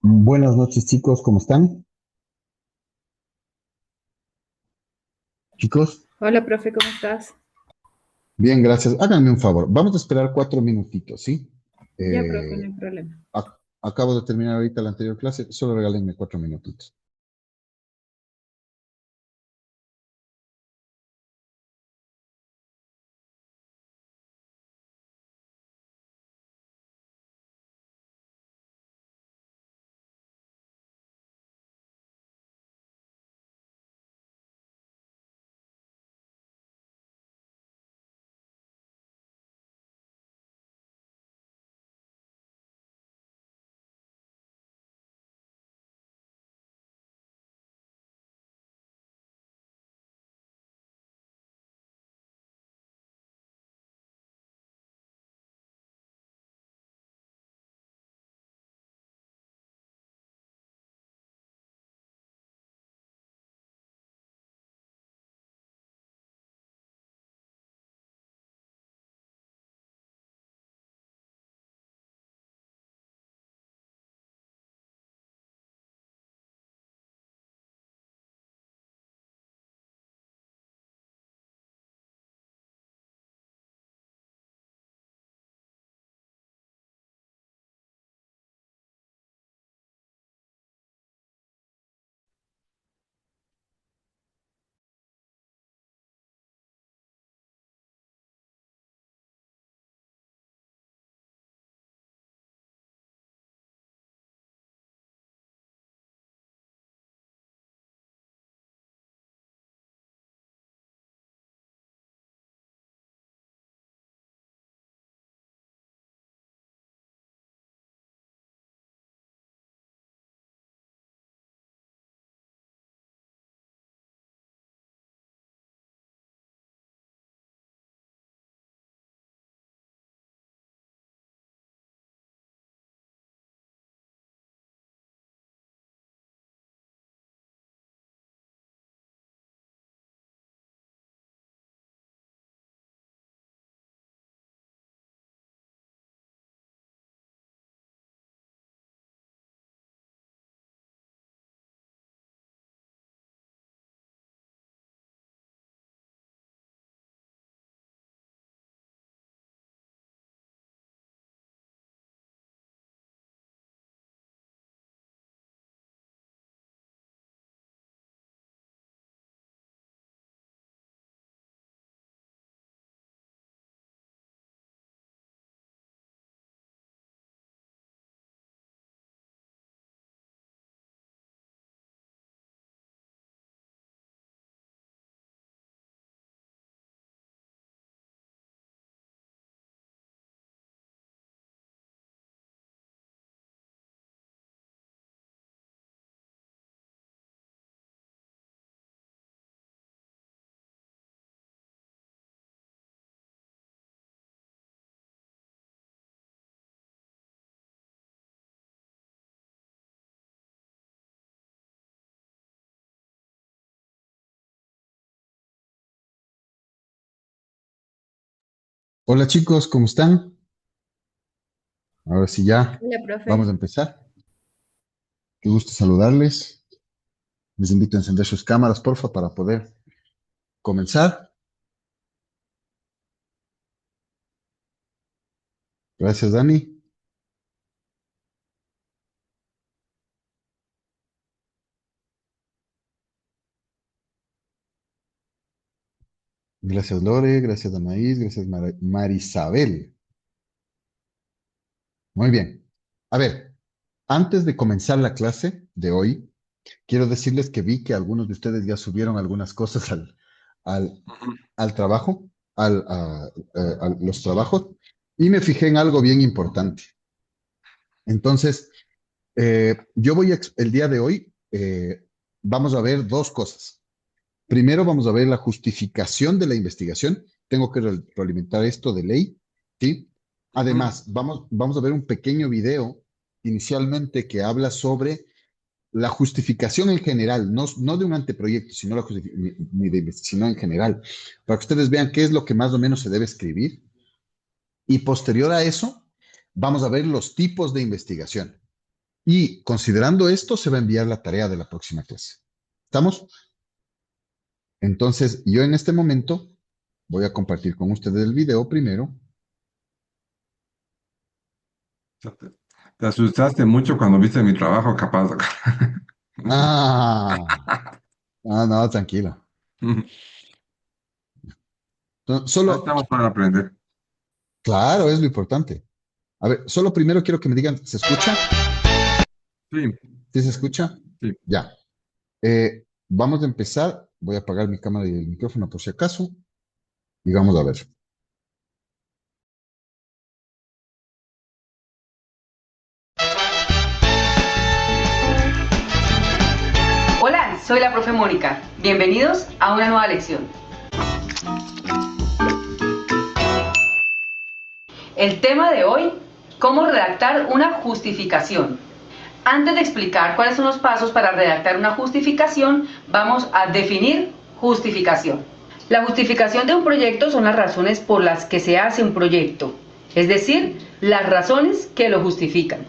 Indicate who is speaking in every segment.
Speaker 1: Buenas noches, chicos, ¿cómo están? Chicos,
Speaker 2: Hola, profe, ¿cómo estás?
Speaker 1: bien, gracias. Háganme un favor, vamos a esperar 4 minutitos, ¿sí?
Speaker 2: Ya, profe, no
Speaker 1: Eh,
Speaker 2: hay problema.
Speaker 1: Acabo de terminar ahorita la anterior clase, solo regálenme 4 minutitos. Hola, chicos, ¿cómo están? Ahora sí ya,
Speaker 2: Hola,
Speaker 1: vamos a
Speaker 2: profe.
Speaker 1: empezar. Qué gusto saludarles. Les invito a encender sus cámaras, porfa, para poder comenzar. Gracias, Dani. Gracias, Lore. Gracias, Anaís. Gracias, Marisabel. Muy bien. A ver, antes de comenzar la clase de hoy, quiero decirles que vi que algunos de ustedes ya subieron algunas cosas al, al trabajo, a los trabajos, y me fijé en algo bien importante. Entonces, el día de hoy, vamos a ver dos cosas. Primero, vamos a ver la justificación de la investigación. Tengo que realimentar esto de ley, ¿sí? Además, vamos a ver un pequeño video inicialmente que habla sobre la justificación en general, no de un anteproyecto, sino, sino en general, para que ustedes vean qué es lo que más o menos se debe escribir. Y posterior a eso, vamos a ver los tipos de investigación. Y considerando esto, se va a enviar la tarea de la próxima clase. ¿Estamos? Entonces, yo en este momento voy a compartir con ustedes el video primero.
Speaker 3: Te asustaste mucho cuando viste mi trabajo, capaz.
Speaker 1: Ah, no, tranquilo. Solo,
Speaker 3: Estamos para aprender.
Speaker 1: claro, es lo importante. A ver, solo primero quiero que me digan, ¿se escucha?
Speaker 3: Sí,
Speaker 1: ¿Sí se escucha?
Speaker 3: sí.
Speaker 1: Ya. Vamos a empezar. Voy a apagar mi cámara y el micrófono por si acaso. Y vamos a ver.
Speaker 4: Hola, soy la profe Mónica. Bienvenidos a una nueva lección. El tema de hoy, cómo redactar una justificación. Antes de explicar cuáles son los pasos para redactar una justificación, vamos a definir justificación. La justificación de un proyecto son las razones por las que se hace un proyecto, es decir, las razones que lo justifican.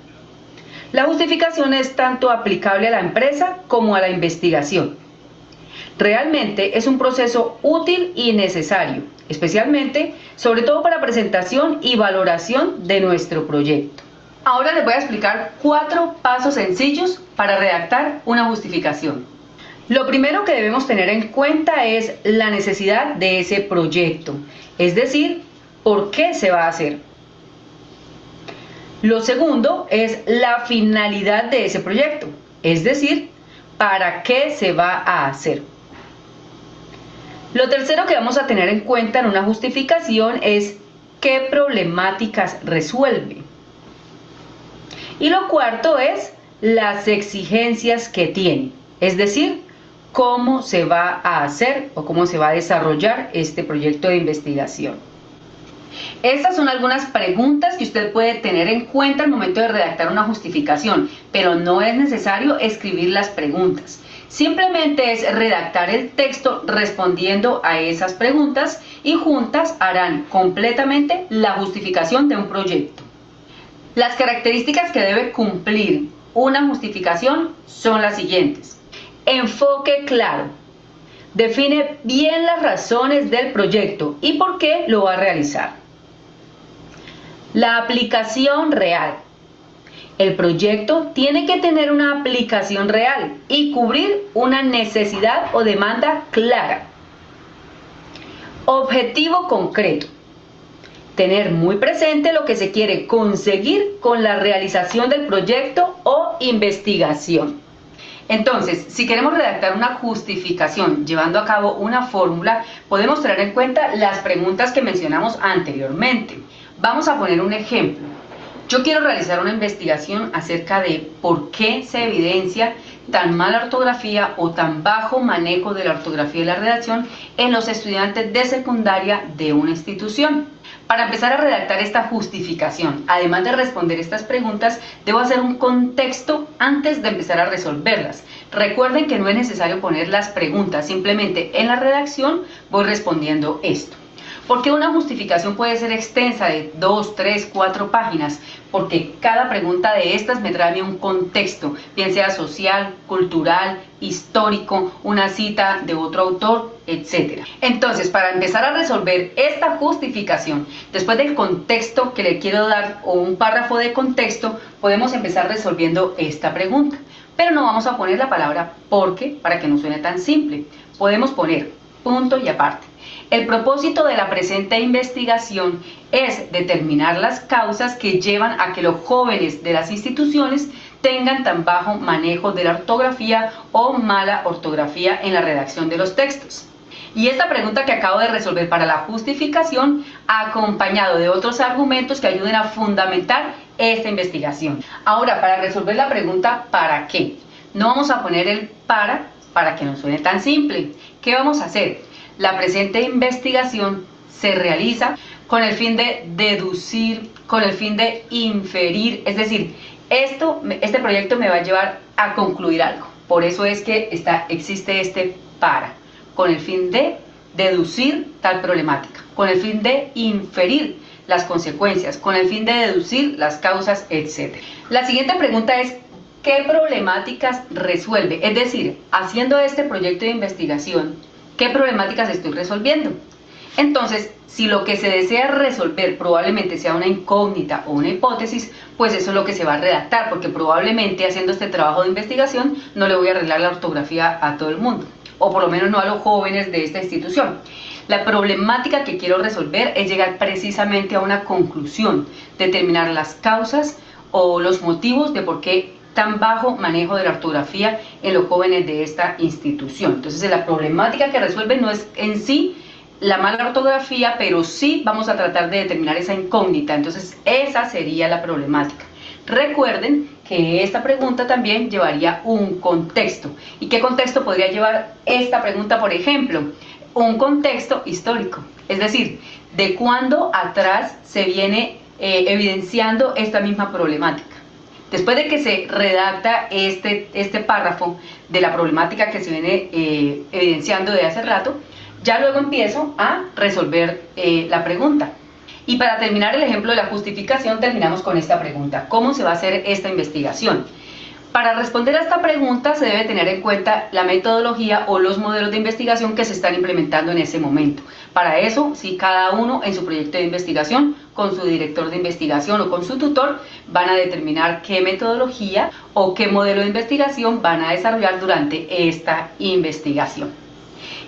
Speaker 4: La justificación es tanto aplicable a la empresa como a la investigación. Realmente es un proceso útil y necesario, especialmente, sobre todo para presentación y valoración de nuestro proyecto. Ahora les voy a explicar 4 pasos sencillos para redactar una justificación. Lo primero que debemos tener en cuenta es la necesidad de ese proyecto, es decir, ¿por qué se va a hacer? Lo segundo es la finalidad de ese proyecto, es decir, ¿para qué se va a hacer? Lo tercero que vamos a tener en cuenta en una justificación es qué problemáticas resuelve. Y lo cuarto es las exigencias que tiene, es decir, cómo se va a hacer o cómo se va a desarrollar este proyecto de investigación. Estas son algunas preguntas que usted puede tener en cuenta al momento de redactar una justificación, pero no es necesario escribir las preguntas. Simplemente es redactar el texto respondiendo a esas preguntas y juntas harán completamente la justificación de un proyecto. Las características que debe cumplir una justificación son las siguientes. Enfoque claro. Define bien las razones del proyecto y por qué lo va a realizar. La aplicación real. El proyecto tiene que tener una aplicación real y cubrir una necesidad o demanda clara. Objetivo concreto. Tener muy presente lo que se quiere conseguir con la realización del proyecto o investigación. Entonces, si queremos redactar una justificación llevando a cabo una fórmula, podemos tener en cuenta las preguntas que mencionamos anteriormente. Vamos a poner un ejemplo. Yo quiero realizar una investigación acerca de por qué se evidencia tan mala ortografía o tan bajo manejo de la ortografía y la redacción en los estudiantes de secundaria de una institución. Para empezar a redactar esta justificación, además de responder estas preguntas, debo hacer un contexto antes de empezar a resolverlas. Recuerden que no es necesario poner las preguntas, simplemente en la redacción voy respondiendo esto. ¿Por qué una justificación puede ser extensa de 2, 3, 4 páginas? Porque cada pregunta de estas me trae un contexto, bien sea social, cultural, histórico, una cita de otro autor, etc. Entonces, para empezar a resolver esta justificación, después del contexto que le quiero dar o un párrafo de contexto, podemos empezar resolviendo esta pregunta. Pero no vamos a poner la palabra porque para que no suene tan simple. Podemos poner punto y aparte. El propósito de la presente investigación es determinar las causas que llevan a que los jóvenes de las instituciones tengan tan bajo manejo de la ortografía o mala ortografía en la redacción de los textos. Y esta pregunta que acabo de resolver para la justificación, acompañado de otros argumentos que ayuden a fundamentar esta investigación. Ahora, para resolver la pregunta ¿para qué? No vamos a poner el para que no suene tan simple. ¿Qué vamos a hacer? La presente investigación se realiza con el fin de deducir, con el fin de inferir, es decir, este proyecto me va a llevar a concluir algo. Por eso es que existe este con el fin de deducir tal problemática, con el fin de inferir las consecuencias, con el fin de deducir las causas, etc. La siguiente pregunta es ¿qué problemáticas resuelve? Es decir, haciendo este proyecto de investigación, ¿qué problemáticas estoy resolviendo? Entonces, si lo que se desea resolver probablemente sea una incógnita o una hipótesis, pues eso es lo que se va a redactar, porque probablemente haciendo este trabajo de investigación no le voy a arreglar la ortografía a todo el mundo, o por lo menos no a los jóvenes de esta institución. La problemática que quiero resolver es llegar precisamente a una conclusión, determinar las causas o los motivos de por qué tan bajo manejo de la ortografía en los jóvenes de esta institución. Entonces, la problemática que resuelve no es en sí la mala ortografía, pero sí vamos a tratar de determinar esa incógnita. Entonces, esa sería la problemática. Recuerden que esta pregunta también llevaría un contexto. ¿Y qué contexto podría llevar esta pregunta, por ejemplo? Un contexto histórico, es decir, de cuándo atrás se viene evidenciando esta misma problemática. Después de que se redacta este párrafo de la problemática que se viene evidenciando de hace rato, ya luego empiezo a resolver la pregunta. Y para terminar el ejemplo de la justificación, terminamos con esta pregunta: ¿cómo se va a hacer esta investigación? Para responder a esta pregunta se debe tener en cuenta la metodología o los modelos de investigación que se están implementando en ese momento. Para eso, sí, cada uno en su proyecto de investigación, con su director de investigación o con su tutor, van a determinar qué metodología o qué modelo de investigación van a desarrollar durante esta investigación.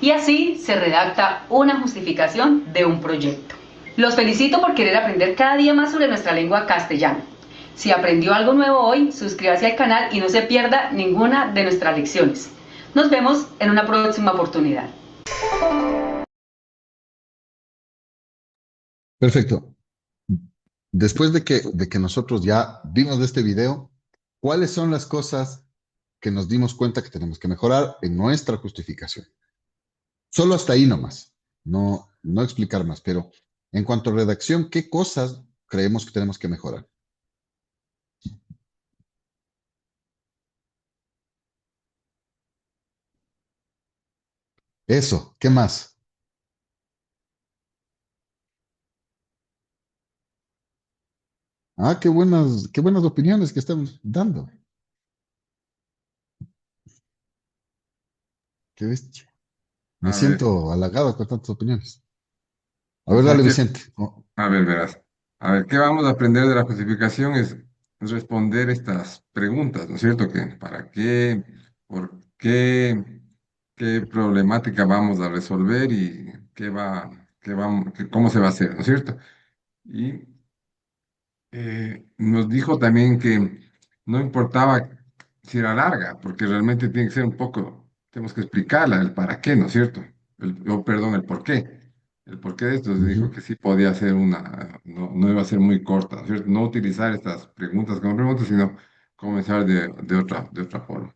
Speaker 4: Y así se redacta una justificación de un proyecto. Los felicito por querer aprender cada día más sobre nuestra lengua castellana. Si aprendió algo nuevo hoy, suscríbase al canal y no se pierda ninguna de nuestras lecciones. Nos vemos en una próxima oportunidad.
Speaker 1: Perfecto. Después de que nosotros ya vimos de este video, ¿cuáles son las cosas que nos dimos cuenta que tenemos que mejorar en nuestra justificación? Solo hasta ahí nomás, no explicar más, pero en cuanto a redacción, ¿qué cosas creemos que tenemos que mejorar? Eso, ¿qué más? Ah, qué buenas opiniones que estamos dando. Qué bestia. Me
Speaker 3: A ver,
Speaker 1: siento halagado con tantas opiniones. A
Speaker 3: o
Speaker 1: ver,
Speaker 3: sea
Speaker 1: dale,
Speaker 3: que,
Speaker 1: Vicente. Oh,
Speaker 3: a ver, verás. A ver, ¿qué vamos a aprender de la justificación? Es responder estas preguntas, ¿no es cierto? Que ¿para qué? ¿Por qué? ¿Qué problemática vamos a resolver y cómo se va a hacer, ¿no es cierto? Y nos dijo también que no importaba si era larga, porque realmente tiene que ser un poco, tenemos que explicarla, el para qué, ¿no es cierto? Perdón, el por qué. El por qué de esto se dijo
Speaker 1: ujú.
Speaker 3: que sí podía ser no iba a ser muy corta, ¿no es cierto? No utilizar estas preguntas como preguntas, sino comenzar de otra forma.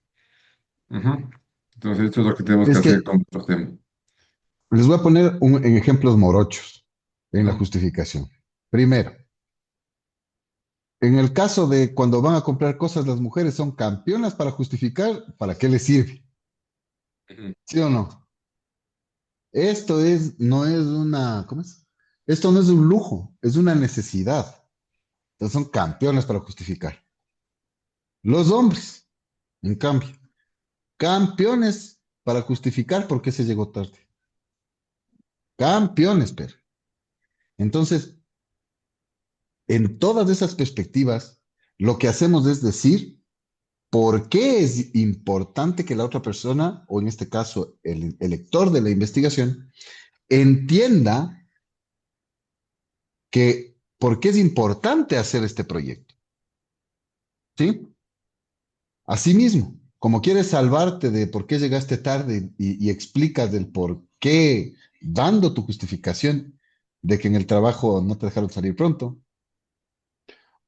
Speaker 3: Ujú. Entonces, esto es lo que tenemos que
Speaker 1: Es
Speaker 3: hacer
Speaker 1: que
Speaker 3: con nuestros temas.
Speaker 1: les voy a poner en ejemplos morochos en la
Speaker 3: Ujú.
Speaker 1: justificación. Primero, en el caso de cuando van a comprar cosas, las mujeres son campeonas para justificar para qué les sirve,
Speaker 3: Ujú.
Speaker 1: ¿sí o no? No es una, ¿cómo es? Esto no es un lujo, es una necesidad. Entonces son campeones para justificar. Los hombres, en cambio, campeones para justificar por qué se llegó tarde. Campeones, pero. Entonces, en todas esas perspectivas, lo que hacemos es decir por qué es importante que la otra persona, o en este caso el lector de la investigación, entienda que por qué es importante hacer este proyecto. ¿Sí? Asimismo, como quieres salvarte de por qué llegaste tarde y explicas del por qué, dando tu justificación de que en el trabajo no te dejaron salir pronto,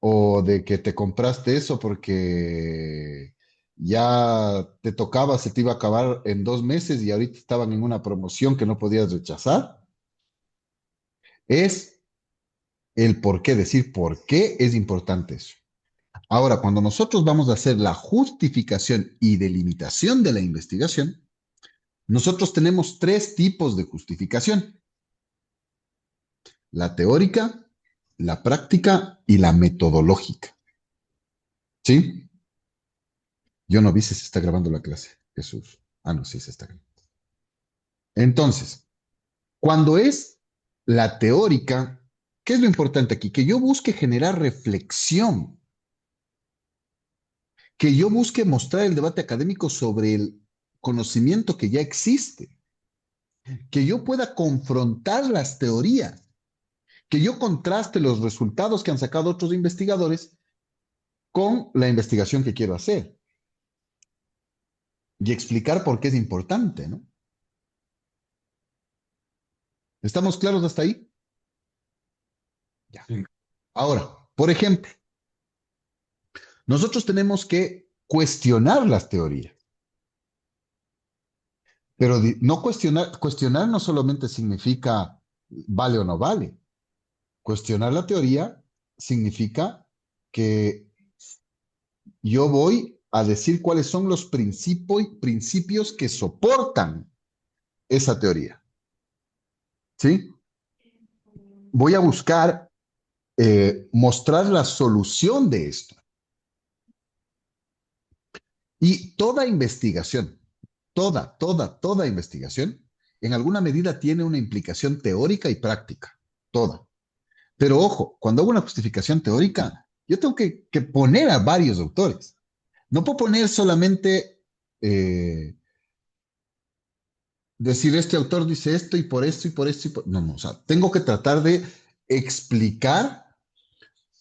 Speaker 1: o de que te compraste eso porque ya te tocaba, se te iba a acabar en 2 meses y ahorita estaban en una promoción que no podías rechazar, es el por qué, decir por qué es importante eso. Ahora, cuando nosotros vamos a hacer la justificación y delimitación de la investigación, nosotros tenemos tres tipos de justificación: la teórica, la práctica y la metodológica. ¿Sí? Yo no vi si se está grabando la clase, Jesús. Ah, no, sí se está grabando. Entonces, cuando es la teórica, ¿qué es lo importante aquí? Que yo busque generar reflexión, que yo busque mostrar el debate académico sobre el conocimiento que ya existe, que yo pueda confrontar las teorías, que yo contraste los resultados que han sacado otros investigadores con la investigación que quiero hacer y explicar por qué es importante, ¿no? ¿Estamos claros hasta ahí? Ya.
Speaker 3: Sí.
Speaker 1: Ahora, por ejemplo, nosotros tenemos que cuestionar las teorías, pero no cuestionar no solamente significa vale o no vale. Cuestionar la teoría significa que yo voy a decir cuáles son los principios que soportan esa teoría. ¿Sí? Voy a buscar mostrar la solución de esto. Y toda investigación, toda investigación, en alguna medida tiene una implicación teórica y práctica. Toda. Pero ojo, cuando hago una justificación teórica, yo tengo que poner a varios autores. No puedo poner solamente decir este autor dice esto y por esto y por esto y por... No, no, o sea, tengo que tratar de explicar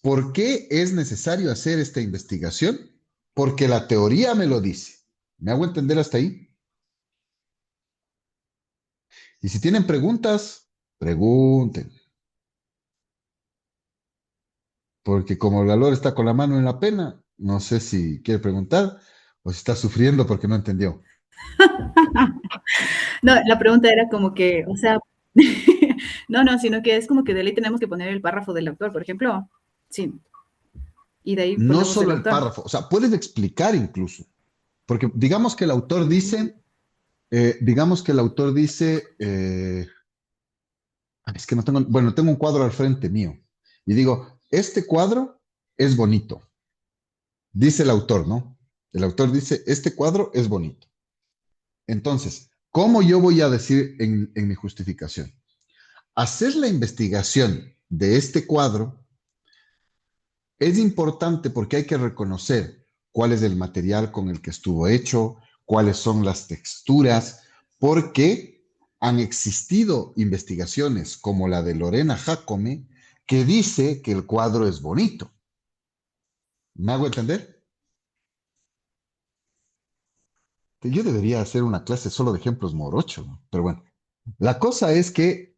Speaker 1: por qué es necesario hacer esta investigación, porque la teoría me lo dice. ¿Me hago entender hasta ahí? Y si tienen preguntas, pregunten, porque como el valor está con la mano en la pena, no sé si quiere preguntar o si está sufriendo porque no entendió.
Speaker 2: No, la pregunta era como que, o sea, no, sino que es como que de ley tenemos que poner el párrafo del autor, por ejemplo. Sí, y de ahí
Speaker 1: No
Speaker 2: ponemos el
Speaker 1: solo el
Speaker 2: autor.
Speaker 1: párrafo, o sea, puedes explicar incluso, porque digamos que el autor dice, es que no tengo, bueno, tengo un cuadro al frente mío y digo, este cuadro es bonito, dice el autor, ¿no? El autor dice, este cuadro es bonito. Entonces, ¿cómo yo voy a decir en mi justificación? Hacer la investigación de este cuadro es importante porque hay que reconocer cuál es el material con el que estuvo hecho, cuáles son las texturas, porque han existido investigaciones como la de Lorena Jacome que dice que el cuadro es bonito. ¿Me hago entender? Yo debería hacer una clase solo de ejemplos morochos, ¿no? Pero bueno, la cosa es que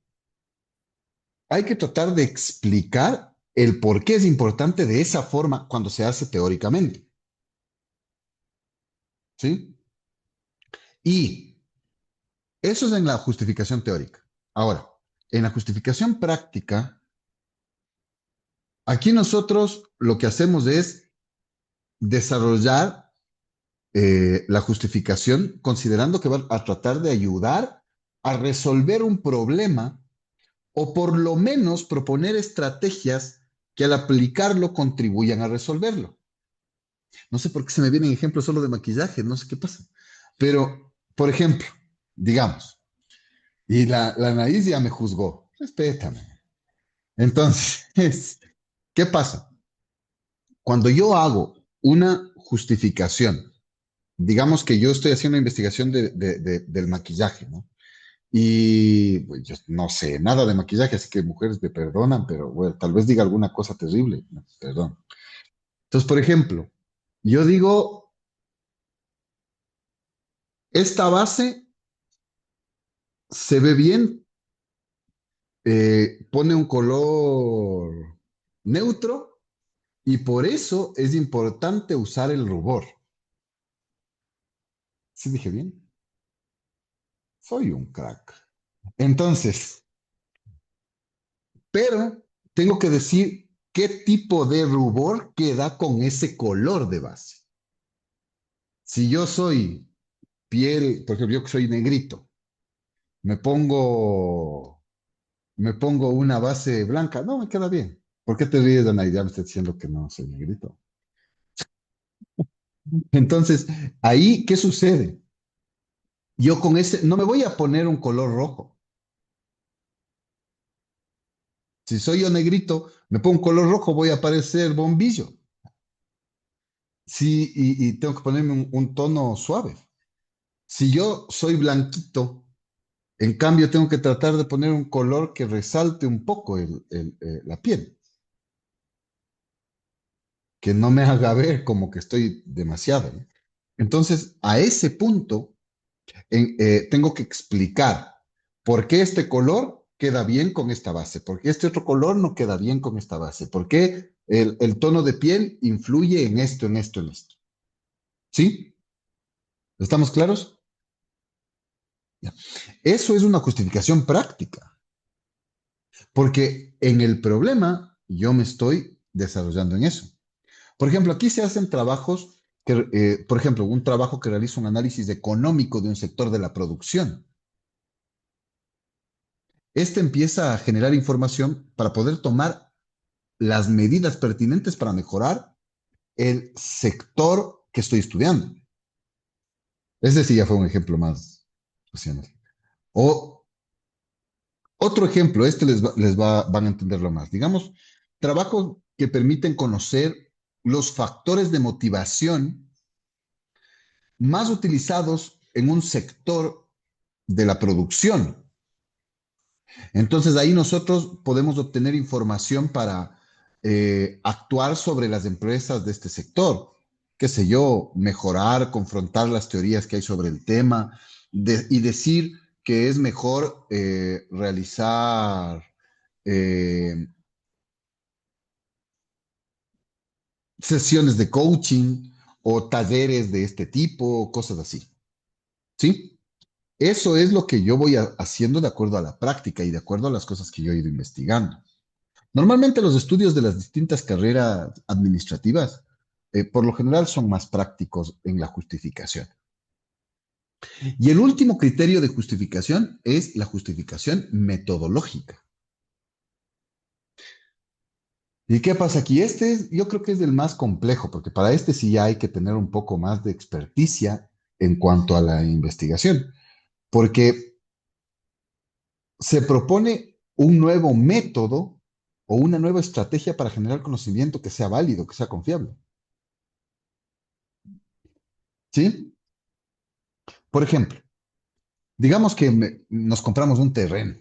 Speaker 1: hay que tratar de explicar el por qué es importante de esa forma cuando se hace teóricamente. ¿Sí? Y eso es en la justificación teórica. Ahora, en la justificación práctica, aquí nosotros lo que hacemos es desarrollar la justificación considerando que va a tratar de ayudar a resolver un problema o por lo menos proponer estrategias que al aplicarlo contribuyan a resolverlo. No sé por qué se me vienen ejemplos solo de maquillaje, no sé qué pasa. Pero, por ejemplo, digamos, y la nariz ya me juzgó, respétame. Entonces, ¿qué pasa? Cuando yo hago una justificación, digamos que yo estoy haciendo una investigación del maquillaje, ¿no? Y pues, yo no sé nada de maquillaje, así que mujeres me perdonan, pero bueno, tal vez diga alguna cosa terrible, ¿no? Perdón. Entonces, por ejemplo, yo digo, esta base se ve bien, pone un color neutro y por eso es importante usar el rubor. ¿Sí dije bien? Soy un crack. Entonces, pero tengo que decir qué tipo de rubor queda con ese color de base. Si yo soy piel, por ejemplo, yo que soy negrito, me pongo, me pongo una base blanca, no, me queda bien. ¿Por qué te ríes, Ana? Ya me estás diciendo que no soy negrito. Entonces, ahí, ¿qué sucede? Yo con ese, no me voy a poner un color rojo. Si soy yo negrito, me pongo un color rojo, voy a parecer bombillo. Sí, y tengo que ponerme un tono suave. Si yo soy blanquito, en cambio tengo que tratar de poner un color que resalte un poco la piel, que no me haga ver como que estoy demasiado, ¿no? Entonces, a ese punto, tengo que explicar por qué este color queda bien con esta base, por qué este otro color no queda bien con esta base, por qué el tono de piel influye en esto, en esto, en esto. ¿Sí? ¿Estamos claros? Ya. Eso es una justificación práctica, porque en el problema yo me estoy desarrollando en eso. Por ejemplo, aquí se hacen trabajos que, por ejemplo, un trabajo que realiza un análisis económico de un sector de la producción. Este empieza a generar información para poder tomar las medidas pertinentes para mejorar el sector que estoy estudiando. Ese sí ya fue un ejemplo más racional. O otro ejemplo, este van a entenderlo más. Digamos, trabajos que permiten conocer los factores de motivación más utilizados en un sector de la producción. Entonces ahí nosotros podemos obtener información para actuar sobre las empresas de este sector, qué sé yo, mejorar, confrontar las teorías que hay sobre el tema y decir que es mejor realizar eh, sesiones de coaching o talleres de este tipo, cosas así. ¿Sí? Eso es lo que yo voy haciendo de acuerdo a la práctica y de acuerdo a las cosas que yo he ido investigando. Normalmente los estudios de las distintas carreras administrativas, por lo general, son más prácticos en la justificación. Y el último criterio de justificación es la justificación metodológica. ¿Y qué pasa aquí? Yo creo que es el más complejo, porque para este sí ya hay que tener un poco más de experticia en cuanto a la investigación, porque se propone un nuevo método o una nueva estrategia para generar conocimiento que sea válido, que sea confiable. ¿Sí? Por ejemplo, digamos que nos compramos un terreno,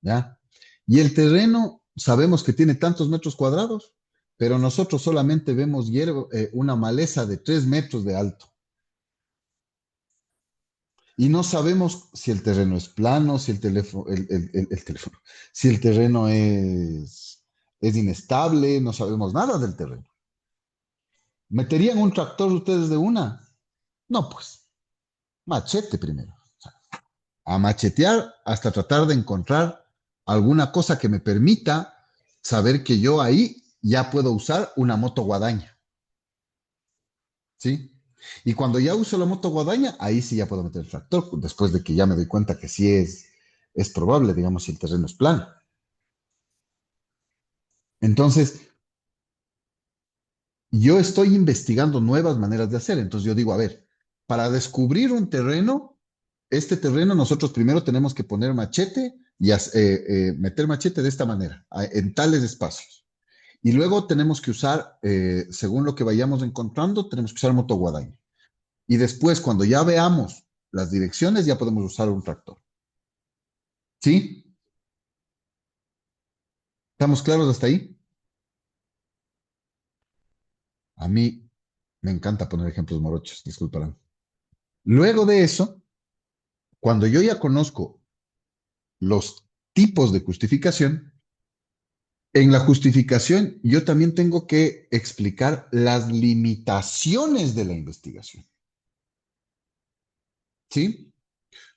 Speaker 1: ¿ya? Y el terreno sabemos que tiene tantos metros cuadrados, pero nosotros solamente vemos una maleza de 3 metros de alto. Y no sabemos si el terreno es plano, si el teléfono, si el terreno es inestable, no sabemos nada del terreno. ¿Meterían un tractor ustedes de una? No, pues, machete primero. A machetear hasta tratar de encontrar alguna cosa que me permita saber que yo ahí ya puedo usar una moto guadaña, ¿sí? Y cuando ya uso la moto guadaña, ahí sí ya puedo meter el tractor, después de que ya me doy cuenta que sí es probable, digamos, si el terreno es plano. Entonces, yo estoy investigando nuevas maneras de hacer. Entonces yo digo, a ver, para descubrir un terreno, este terreno nosotros primero tenemos que poner machete y meter machete de esta manera, en tales espacios. Y luego tenemos que usar, según lo que vayamos encontrando, tenemos que usar motoguadaña. Y después, cuando ya veamos las direcciones, ya podemos usar un tractor. ¿Sí? ¿Estamos claros hasta ahí? A mí me encanta poner ejemplos morochos, disculparán. Luego de eso, cuando yo ya conozco los tipos de justificación, en la justificación yo también tengo que explicar las limitaciones de la investigación. ¿Sí?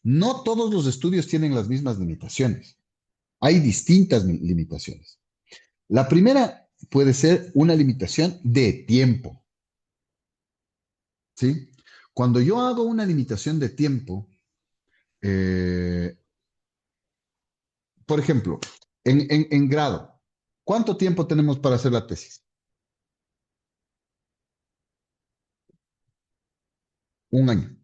Speaker 1: No todos los estudios tienen las mismas limitaciones. Hay distintas limitaciones. La primera puede ser una limitación de tiempo. ¿Sí? Cuando yo hago una limitación de tiempo, eh, por ejemplo, en grado, ¿cuánto tiempo tenemos para hacer la tesis? Un año.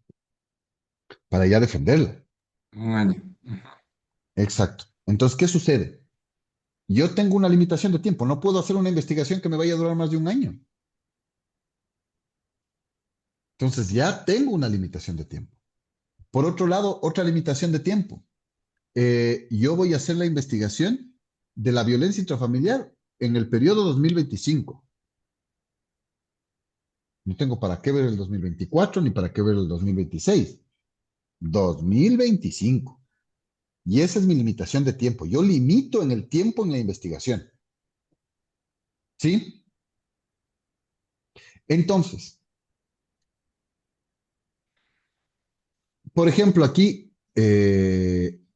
Speaker 1: Para ya defenderla.
Speaker 3: Un año.
Speaker 1: Exacto. Entonces, ¿qué sucede? Yo tengo una limitación de tiempo. No puedo hacer una investigación que me vaya a durar más de un año. Entonces, ya tengo una limitación de tiempo. Por otro lado, otra limitación de tiempo. Yo voy a hacer la investigación de la violencia intrafamiliar en el periodo 2025. No tengo para qué ver el 2024 ni para qué ver el 2026. 2025. Y esa es mi limitación de tiempo. Yo limito en el tiempo en la investigación. ¿Sí? Entonces, por ejemplo, aquí,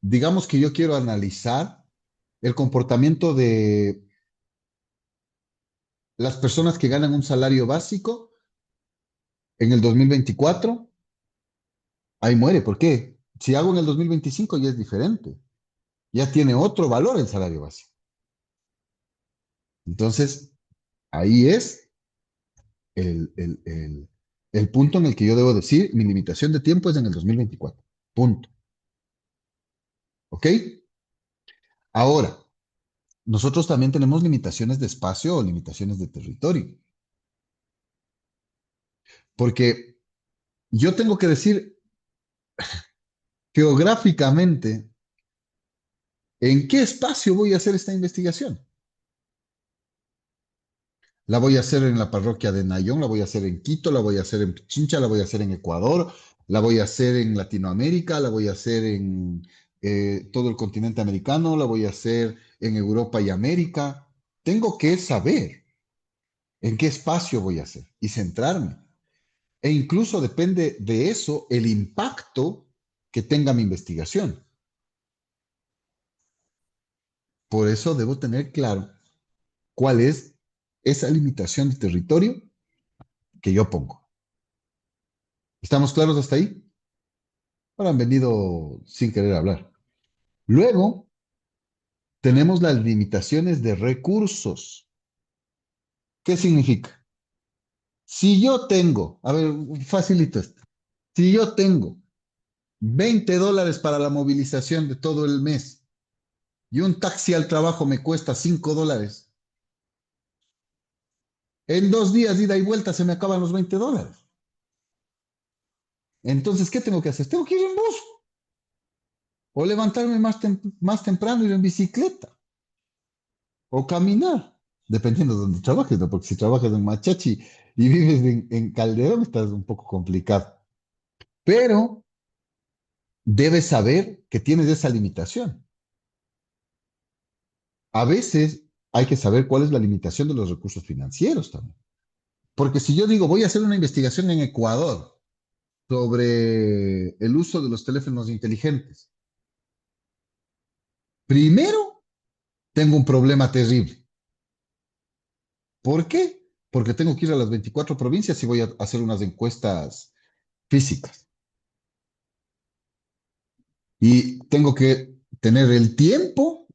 Speaker 1: digamos que yo quiero analizar el comportamiento de las personas que ganan un salario básico en el 2024. Ahí muere. ¿Por qué? Si hago en el 2025 ya es diferente. Ya tiene otro valor el salario básico. Entonces, ahí es el punto en el que yo debo decir, mi limitación de tiempo es en el 2024. Punto. ¿Ok? Ahora, nosotros también tenemos limitaciones de espacio o limitaciones de territorio. Porque yo tengo que decir geográficamente en qué espacio voy a hacer esta investigación. La voy a hacer en la parroquia de Nayón, la voy a hacer en Quito, la voy a hacer en Pichincha, la voy a hacer en Ecuador, la voy a hacer en Latinoamérica, la voy a hacer en todo el continente americano, la voy a hacer en Europa y América. Tengo que saber en qué espacio voy a hacer y centrarme. E incluso depende de eso el impacto que tenga mi investigación. Por eso debo tener claro cuál es esa limitación de territorio que yo pongo. ¿Estamos claros hasta ahí? Ahora han venido sin querer hablar. Luego, tenemos las limitaciones de recursos. ¿Qué significa? Si yo tengo, a ver, facilito esto. Si yo tengo $20 para la movilización de todo el mes y un taxi al trabajo me cuesta $5, en 2 días ida y vuelta se me acaban los $20. Entonces, ¿qué tengo que hacer? Tengo que ir en bus o levantarme más temprano, ir en bicicleta o caminar, dependiendo de donde trabajes, ¿no? Porque si trabajas en Machachi y vives en Calderón, estás un poco complicado. Pero debes saber que tienes esa limitación. A veces hay que saber cuál es la limitación de los recursos financieros también. Porque si yo digo, voy a hacer una investigación en Ecuador sobre el uso de los teléfonos inteligentes, primero tengo un problema terrible. ¿Por qué? Porque tengo que ir a las 24 provincias y voy a hacer unas encuestas físicas. Y tengo que tener el tiempo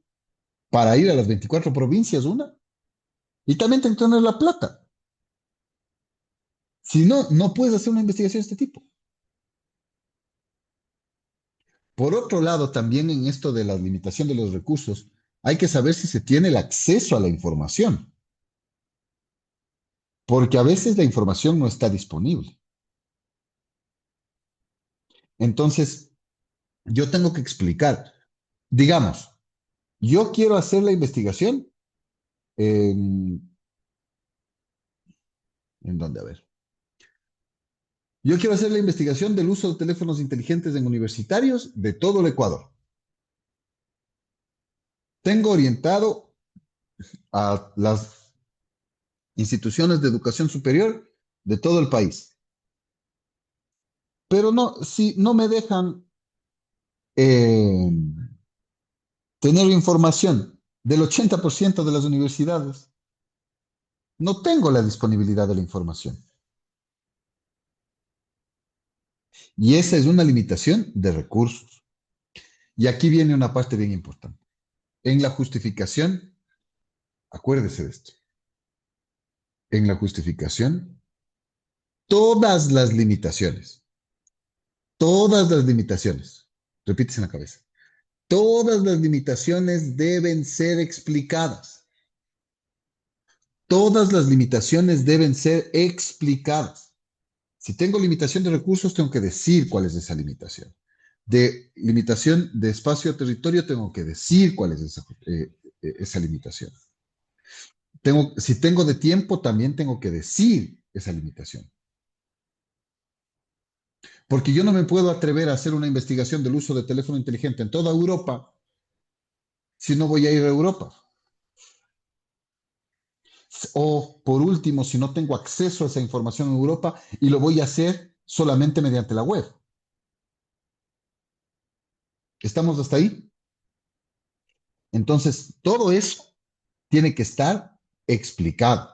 Speaker 1: para ir a las 24 provincias, una. Y también tengo que tener la plata. Si no, no puedes hacer una investigación de este tipo. Por otro lado, también en esto de la limitación de los recursos, hay que saber si se tiene el acceso a la información, porque a veces la información no está disponible. Entonces, yo tengo que explicar, digamos, yo quiero hacer la investigación ¿en dónde? A ver. Yo quiero hacer la investigación del uso de teléfonos inteligentes en universitarios de todo el Ecuador. Tengo orientado a las instituciones de educación superior de todo el país. Pero no, si no me dejan eh, tener información del 80% de las universidades, no tengo la disponibilidad de la información. Y esa es una limitación de recursos. Y aquí viene una parte bien importante. En la justificación, acuérdese de esto. En la justificación, todas las limitaciones Todas las limitaciones, repítese en la cabeza, todas las limitaciones deben ser explicadas. Todas las limitaciones deben ser explicadas. Si tengo limitación de recursos, tengo que decir cuál es esa limitación. De limitación de espacio-territorio, tengo que decir cuál es esa limitación. Si tengo de tiempo, también tengo que decir esa limitación. Porque yo no me puedo atrever a hacer una investigación del uso de teléfono inteligente en toda Europa si no voy a ir a Europa. O, por último, si no tengo acceso a esa información en Europa y lo voy a hacer solamente mediante la web. ¿Estamos hasta ahí? Entonces, todo eso tiene que estar explicado.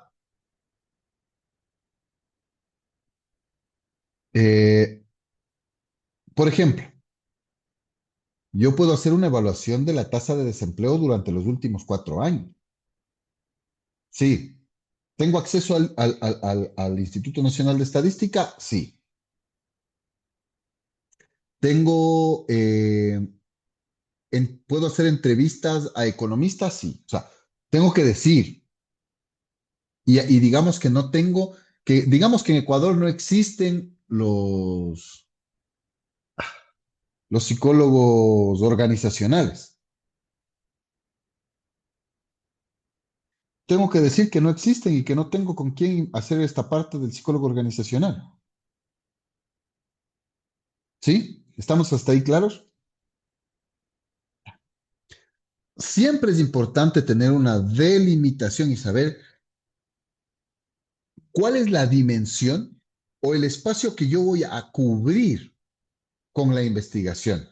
Speaker 1: Eh, por ejemplo, yo puedo hacer una evaluación de la tasa de desempleo durante los últimos 4 años. Sí. ¿Tengo acceso al Instituto Nacional de Estadística? Sí. Tengo, ¿puedo hacer entrevistas a economistas? Sí. O sea, tengo que decir, y digamos que no tengo, digamos que en Ecuador no existen los psicólogos organizacionales. Tengo que decir que no existen y que no tengo con quién hacer esta parte del psicólogo organizacional. ¿Sí? ¿Estamos hasta ahí claros? Siempre es importante tener una delimitación y saber cuál es la dimensión o el espacio que yo voy a cubrir con la investigación.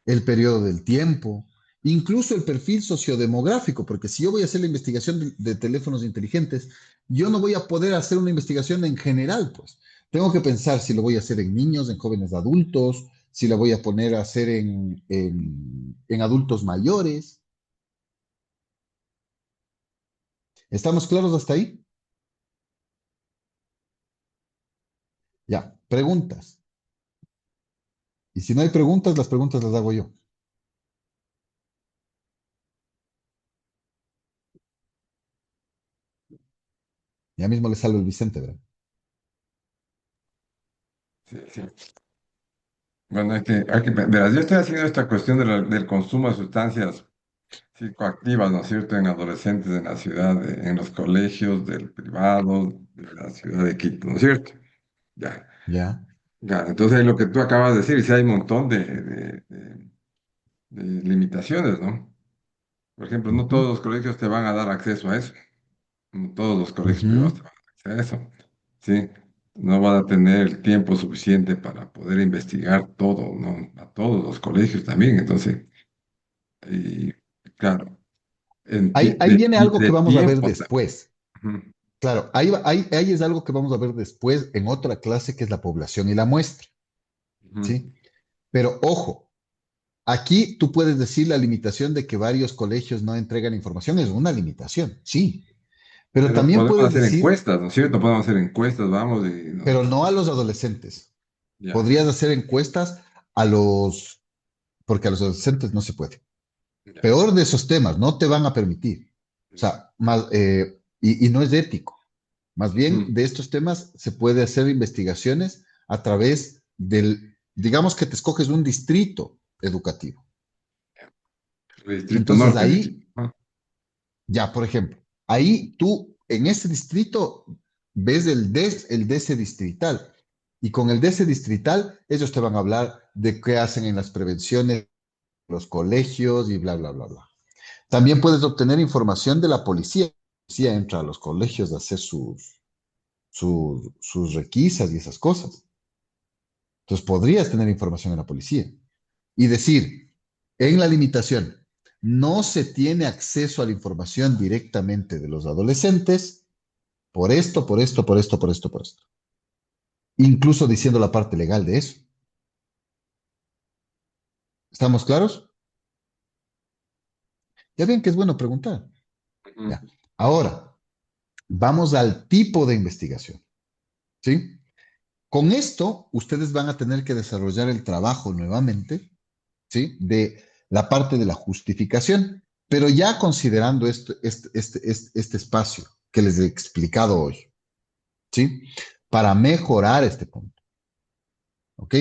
Speaker 1: El periodo del tiempo, incluso el perfil sociodemográfico, porque si yo voy a hacer la investigación de teléfonos inteligentes, yo no voy a poder hacer una investigación en general, pues. Tengo que pensar si lo voy a hacer en niños, en jóvenes adultos, si la voy a poner a hacer en adultos mayores. ¿Estamos claros hasta ahí? Ya, preguntas. Y si no hay preguntas, las preguntas las hago yo. Ya mismo le salvo el Vicente, ¿verdad?
Speaker 3: Sí, sí. Bueno, verás, yo estoy haciendo esta cuestión del consumo de sustancias psicoactivas, ¿no es cierto?, en adolescentes en la ciudad, en los colegios del privado, de la ciudad de Quito, ¿no es cierto? Ya,
Speaker 1: Ya.
Speaker 3: ya. Entonces, lo que tú acabas de decir, sí hay un montón de limitaciones, ¿no? Por ejemplo, no
Speaker 1: Ujú,
Speaker 3: todos los colegios te van a dar acceso a eso. No todos los colegios privados
Speaker 1: ujú.
Speaker 3: te van a dar acceso a eso. ¿Sí? No van a tener el tiempo suficiente para poder investigar todo, ¿no? A todos los colegios también. Entonces, y claro,
Speaker 1: Ahí viene
Speaker 3: y
Speaker 1: algo que
Speaker 3: de
Speaker 1: vamos a ver
Speaker 3: tiempo.
Speaker 1: después.
Speaker 3: Ujú,
Speaker 1: Claro, ahí es algo que vamos a ver después en otra clase que es la población y la muestra,
Speaker 3: ujú.
Speaker 1: ¿sí? Pero ojo, aquí tú puedes decir la limitación de que varios colegios no entregan información, es una limitación, sí, pero
Speaker 3: Pero
Speaker 1: también
Speaker 3: podemos
Speaker 1: puedes
Speaker 3: hacer
Speaker 1: decir,
Speaker 3: encuestas, ¿no es cierto? Podemos hacer encuestas, vamos, y
Speaker 1: pero no a los adolescentes.
Speaker 3: ya,
Speaker 1: Podrías hacer encuestas porque a los adolescentes no se puede.
Speaker 3: ya,
Speaker 1: Peor de esos temas, no te van a permitir. O
Speaker 3: ya.
Speaker 1: sea, y no es ético. Más bien,
Speaker 3: Ujú.
Speaker 1: de estos temas se puede hacer investigaciones a través digamos que te escoges un distrito educativo.
Speaker 3: El Distrito
Speaker 1: Entonces
Speaker 3: Norte, dice.
Speaker 1: ahí, ya, por ejemplo, ahí tú en ese distrito ves el DC distrital. Y con el DC distrital, ellos te van a hablar de qué hacen en las prevenciones, los colegios y bla, bla, bla, bla. También puedes obtener información de la policía. La policía entra a los colegios a hacer sus requisas y esas cosas. Entonces podrías tener información de la policía y decir, en la limitación, no se tiene acceso a la información directamente de los adolescentes por esto, por esto, por esto, por esto, por esto. Incluso diciendo la parte legal de eso. ¿Estamos claros? Ya ven que es bueno preguntar.
Speaker 3: Ujú.
Speaker 1: Ya. Ahora, vamos al tipo de investigación. ¿Sí? Con esto, ustedes van a tener que desarrollar el trabajo nuevamente, ¿sí? De la parte de la justificación, pero ya considerando este espacio que les he explicado hoy, ¿sí? Para mejorar este punto, ¿ok?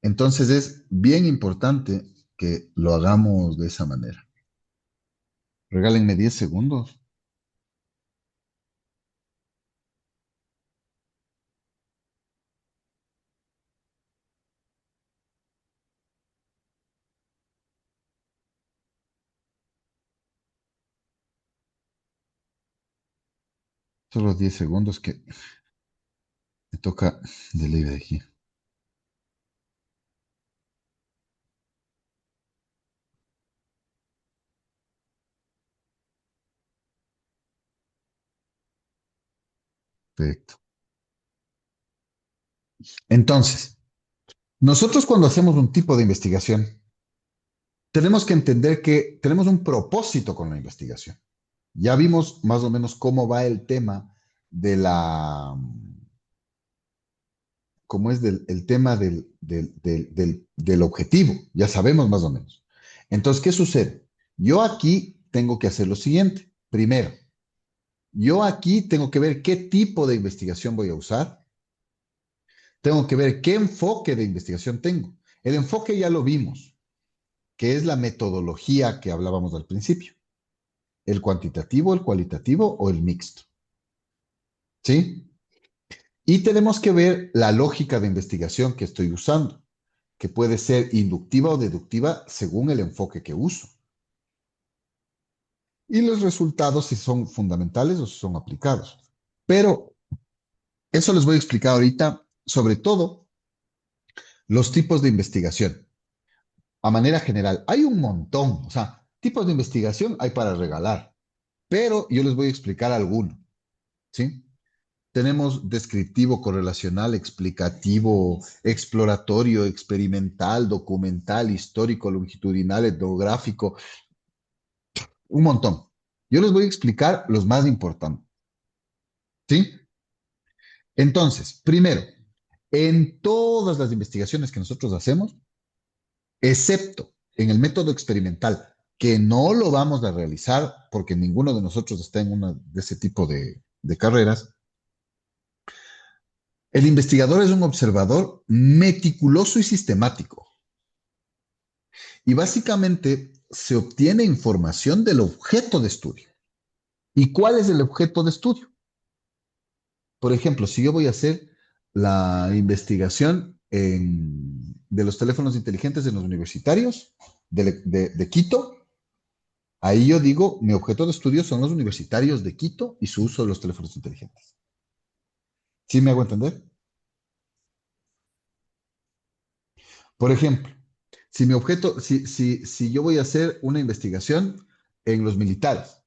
Speaker 1: Entonces es bien importante que lo hagamos de esa manera. Regálenme 10 segundos. Solo 10 segundos que me toca de ley de aquí. Perfecto. Entonces, nosotros cuando hacemos un tipo de investigación, tenemos que entender que tenemos un propósito con la investigación. Ya vimos más o menos cómo va el tema de cómo es el tema del objetivo. Ya sabemos más o menos. Entonces, ¿qué sucede? Yo aquí tengo que hacer lo siguiente. Primero, yo aquí tengo que ver qué tipo de investigación voy a usar. Tengo que ver qué enfoque de investigación tengo. El enfoque ya lo vimos, que es la metodología que hablábamos al principio. El cuantitativo, el cualitativo o el mixto. ¿Sí? Y tenemos que ver la lógica de investigación que estoy usando, que puede ser inductiva o deductiva según el enfoque que uso. Y los resultados si son fundamentales o si son aplicados. Pero eso les voy a explicar ahorita, sobre todo los tipos de investigación. A manera general, hay un montón, o sea, tipos de investigación hay para regalar, pero yo les voy a explicar algunos, ¿sí? Tenemos descriptivo, correlacional, explicativo, exploratorio, experimental, documental, histórico, longitudinal, etnográfico, un montón. Yo les voy a explicar los más importantes, ¿sí? Entonces, primero, en todas las investigaciones que nosotros hacemos, excepto en el método experimental, que no lo vamos a realizar porque ninguno de nosotros está en una de ese tipo de carreras, el investigador es un observador meticuloso y sistemático. Y básicamente se obtiene información del objeto de estudio. ¿Y cuál es el objeto de estudio? Por ejemplo, si yo voy a hacer la investigación de los teléfonos inteligentes en los universitarios de Quito, ahí yo digo, mi objeto de estudio son los universitarios de Quito y su uso de los teléfonos inteligentes. ¿Sí me hago entender? Por ejemplo, si yo voy a hacer una investigación en los militares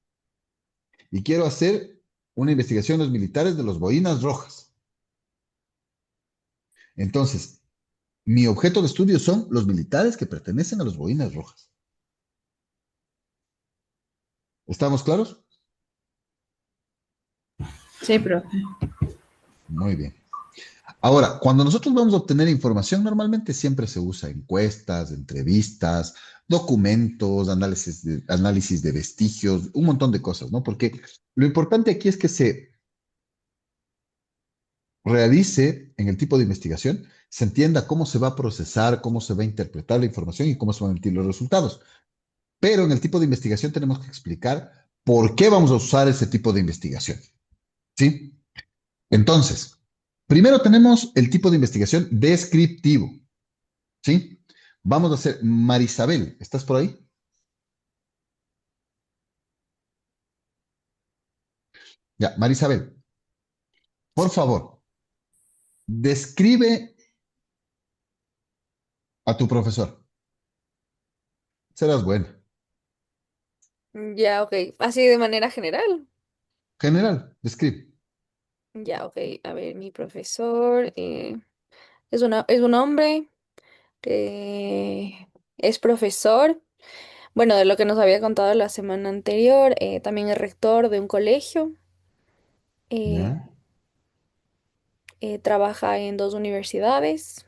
Speaker 1: y quiero hacer una investigación en los militares de los boinas rojas, entonces mi objeto de estudio son los militares que pertenecen a los boinas rojas. ¿Estamos claros?
Speaker 2: Sí, profe.
Speaker 1: Muy bien. Ahora, cuando nosotros vamos a obtener información, normalmente siempre se usa encuestas, entrevistas, documentos, análisis de vestigios, un montón de cosas, ¿no? Porque lo importante aquí es que se realice en el tipo de investigación, se entienda cómo se va a procesar, cómo se va a interpretar la información y cómo se van a emitir los resultados. Pero en el tipo de investigación tenemos que explicar por qué vamos a usar ese tipo de investigación, ¿sí? Entonces, primero tenemos el tipo de investigación descriptivo, ¿sí? Vamos a hacer, Marisabel, ¿estás por ahí? Ya, Marisabel, por favor, describe a tu profesor. Serás buena.
Speaker 5: Ya, ok. Así de manera general.
Speaker 1: General, describe.
Speaker 5: Ya, ok. A ver, mi profesor es un hombre que es profesor. Bueno, de lo que nos había contado la semana anterior, también es rector de un colegio. eh,
Speaker 1: ¿Ya?
Speaker 5: Trabaja en 2 universidades.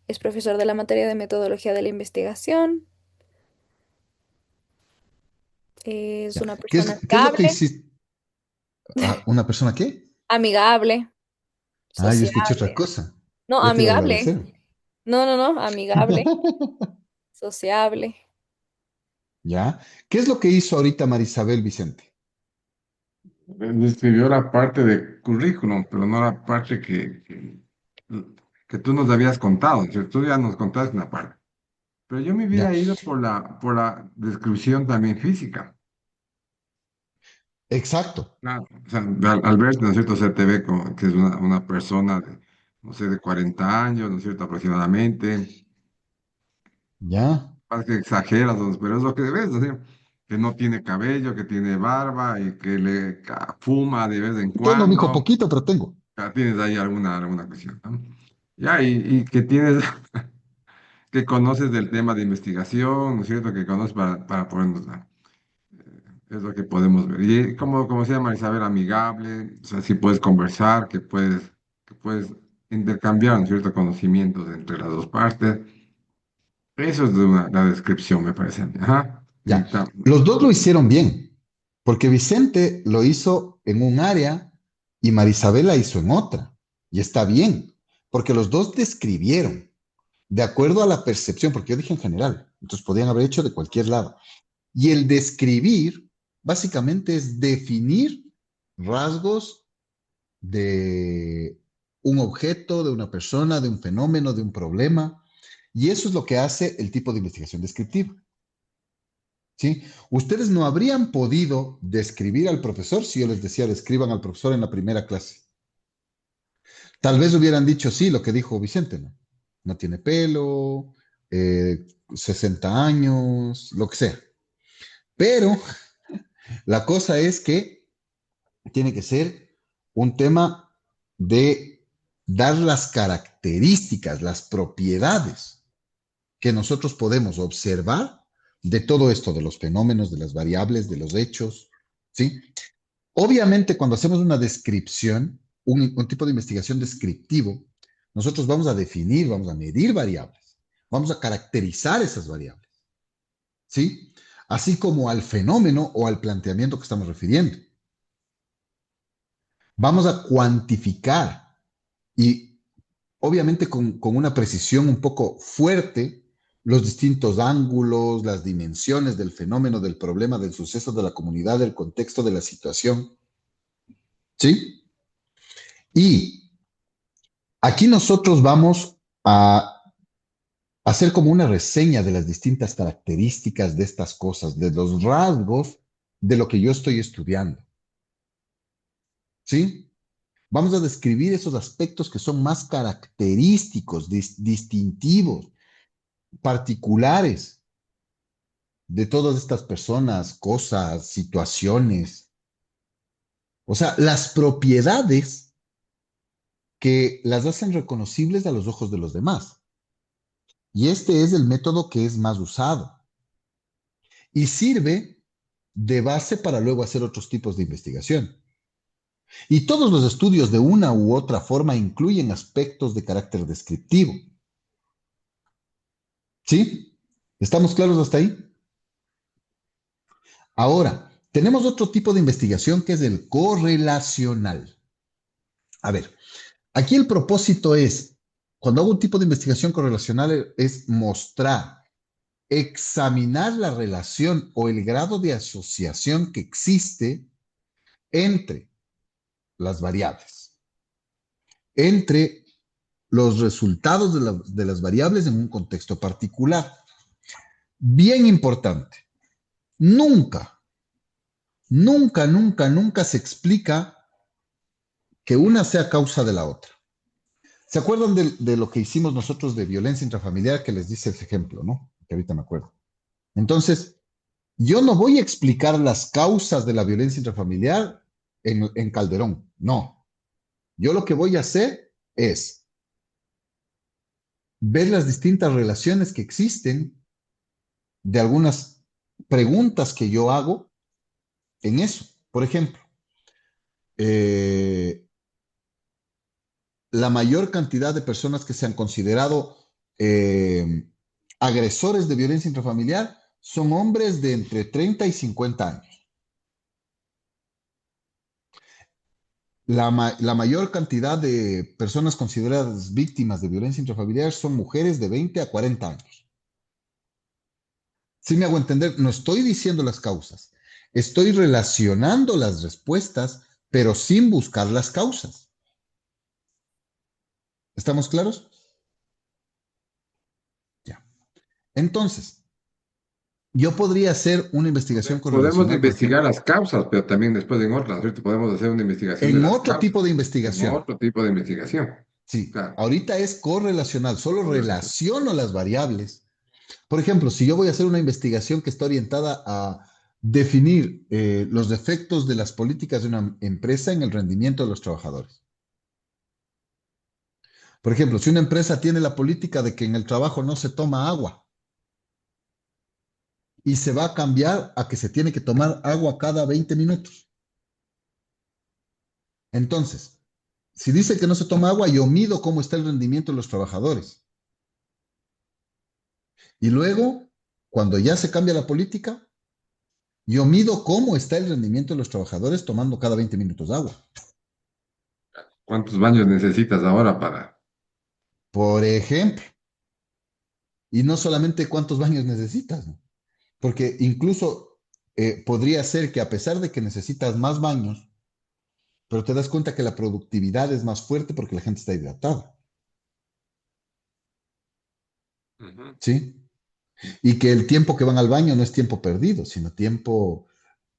Speaker 5: Es profesor de la materia de metodología de la investigación. Es
Speaker 1: Ya.
Speaker 5: una
Speaker 1: ¿Qué
Speaker 5: persona
Speaker 1: es, qué es lo que
Speaker 5: amigable,
Speaker 1: hiciste? Ah, ¿una persona qué?
Speaker 5: amigable,
Speaker 1: Ah, yo escuché otra
Speaker 5: sociable.
Speaker 1: cosa.
Speaker 5: No,
Speaker 1: Ya te iba a
Speaker 5: amigable.
Speaker 1: agradecer.
Speaker 5: No, no, no, amigable, sociable.
Speaker 1: ¿Ya? ¿Qué es lo que hizo ahorita Marisabel Vicente?
Speaker 3: Describió la parte de currículum, pero no la parte que tú nos habías contado. ¿Cierto? Tú ya nos contaste una parte. Pero yo me
Speaker 1: Ya.
Speaker 3: hubiera ido por la descripción también física.
Speaker 1: Exacto.
Speaker 3: Claro. O sea, al verte, ¿no es cierto? Se te ve como que es una persona de, no sé, de 40 años, ¿no es cierto? Aproximadamente.
Speaker 1: Ya.
Speaker 3: Parece que exageras, ¿no? Pero es lo que ves, ¿no? Que no tiene cabello, que tiene barba y que fuma de vez en
Speaker 1: Tengo, mijo,
Speaker 3: cuando.
Speaker 1: poquito, pero tengo.
Speaker 3: Ya tienes ahí alguna cuestión, ¿no? Ya, y que tienes, que conoces del tema de investigación, ¿no es cierto? Que conoces para ponernos, es lo que podemos ver. Y como se llama Isabel, amigable, o sea, sí puedes conversar, que puedes intercambiar, ¿no es cierto? Conocimientos entre las dos partes. Eso es de la descripción, me parece a mí. Ajá.
Speaker 1: Ya. Los dos lo hicieron bien, porque Vicente lo hizo en un área y Marisabel la hizo en otra. Y está bien, porque los dos describieron de acuerdo a la percepción, porque yo dije en general, entonces podían haber hecho de cualquier lado. Y el describir básicamente es definir rasgos de un objeto, de una persona, de un fenómeno, de un problema. Y eso es lo que hace el tipo de investigación descriptiva. ¿Sí? Ustedes no habrían podido describir al profesor si yo les decía, describan al profesor en la primera clase. Tal vez hubieran dicho sí, lo que dijo Vicente, ¿no? No tiene pelo, 60 años, lo que sea. Pero la cosa es que tiene que ser un tema de dar las características, las propiedades que nosotros podemos observar de todo esto, de los fenómenos, de las variables, de los hechos, ¿sí? Obviamente, cuando hacemos una descripción, un tipo de investigación descriptivo, nosotros vamos a definir, vamos a medir variables, vamos a caracterizar esas variables, ¿sí? Así como al fenómeno o al planteamiento que estamos refiriendo. Vamos a cuantificar y obviamente con una precisión un poco fuerte los distintos ángulos, las dimensiones del fenómeno, del problema, del suceso, de la comunidad, del contexto, de la situación, ¿sí? Y aquí nosotros vamos a hacer como una reseña de las distintas características de estas cosas, de los rasgos de lo que yo estoy estudiando, ¿sí? Vamos a describir esos aspectos que son más característicos, distintivos, particulares de todas estas personas, cosas, situaciones. O sea, las propiedades que las hacen reconocibles a los ojos de los demás. Y este es el método que es más usado. Y sirve de base para luego hacer otros tipos de investigación. Y todos los estudios de una u otra forma incluyen aspectos de carácter descriptivo. ¿Sí? ¿Estamos claros hasta ahí? Ahora, tenemos otro tipo de investigación que es el correlacional. A ver, aquí el propósito es, cuando hago un tipo de investigación correlacional, es mostrar, examinar la relación o el grado de asociación que existe entre las variables, entre los resultados de las variables en un contexto particular. Bien importante, nunca, nunca, nunca, nunca se explica que una sea causa de la otra. ¿Se acuerdan de lo que hicimos nosotros de violencia intrafamiliar que les dice ese ejemplo, ¿no? Que ahorita me acuerdo. Entonces, yo no voy a explicar las causas de la violencia intrafamiliar en Calderón, no. Yo lo que voy a hacer es ver las distintas relaciones que existen de algunas preguntas que yo hago en eso. Por ejemplo, eh, la mayor cantidad de personas que se han considerado agresores de violencia intrafamiliar son hombres de entre 30 y 50 años. La mayor cantidad de personas consideradas víctimas de violencia intrafamiliar son mujeres de 20 a 40 años. Si me hago entender, no estoy diciendo las causas, estoy relacionando las respuestas, pero sin buscar las causas. ¿Estamos claros? Ya. Entonces, yo podría hacer una investigación
Speaker 3: Podemos
Speaker 1: correlacional, por
Speaker 3: investigar
Speaker 1: ejemplo,
Speaker 3: las causas, pero también después en otras, ¿cierto? Podemos hacer una investigación de
Speaker 1: en
Speaker 3: las
Speaker 1: otro
Speaker 3: causas,
Speaker 1: tipo de
Speaker 3: en
Speaker 1: investigación.
Speaker 3: otro tipo de investigación.
Speaker 1: Sí,
Speaker 3: Claro.
Speaker 1: ahorita es correlacional, solo
Speaker 3: Correlacional.
Speaker 1: relaciono las variables. Por ejemplo, si yo voy a hacer una investigación que está orientada a definir los defectos de las políticas de una empresa en el rendimiento de los trabajadores. Por ejemplo, si una empresa tiene la política de que en el trabajo no se toma agua y se va a cambiar a que se tiene que tomar agua cada 20 minutos. Entonces, si dice que no se toma agua, yo mido cómo está el rendimiento de los trabajadores. Y luego, cuando ya se cambia la política, yo mido cómo está el rendimiento de los trabajadores tomando cada 20 minutos de agua.
Speaker 3: ¿Cuántos baños necesitas ahora para...?
Speaker 1: Por ejemplo, y no solamente cuántos baños necesitas, ¿no? Porque incluso podría ser que a pesar de que necesitas más baños, pero te das cuenta que la productividad es más fuerte porque la gente está hidratada,
Speaker 3: Ujú.
Speaker 1: ¿sí? Y que el tiempo que van al baño no es tiempo perdido, sino tiempo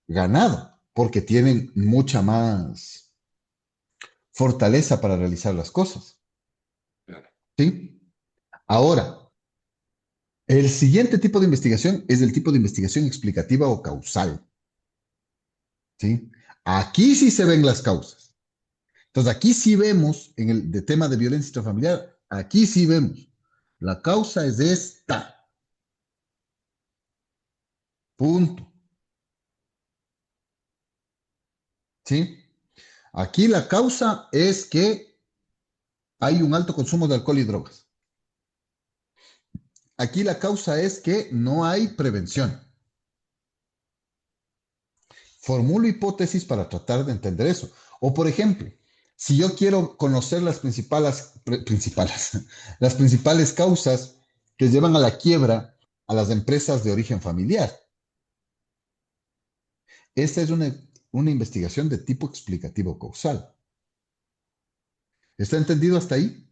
Speaker 1: ganado, porque tienen mucha más fortaleza para realizar las cosas,
Speaker 3: Claro.
Speaker 1: ¿sí? Ahora, el siguiente tipo de investigación es el tipo de investigación explicativa o causal, ¿sí? Aquí sí se ven las causas. Entonces, aquí sí vemos, en el de tema de violencia intrafamiliar, aquí sí vemos, la causa es esta, punto, ¿sí? Aquí la causa es que hay un alto consumo de alcohol y drogas. Aquí la causa es que no hay prevención. Formulo hipótesis para tratar de entender eso. O, por ejemplo, si yo quiero conocer las principales causas que llevan a la quiebra a las empresas de origen familiar. Esta es una investigación de tipo explicativo causal. ¿Está entendido hasta ahí?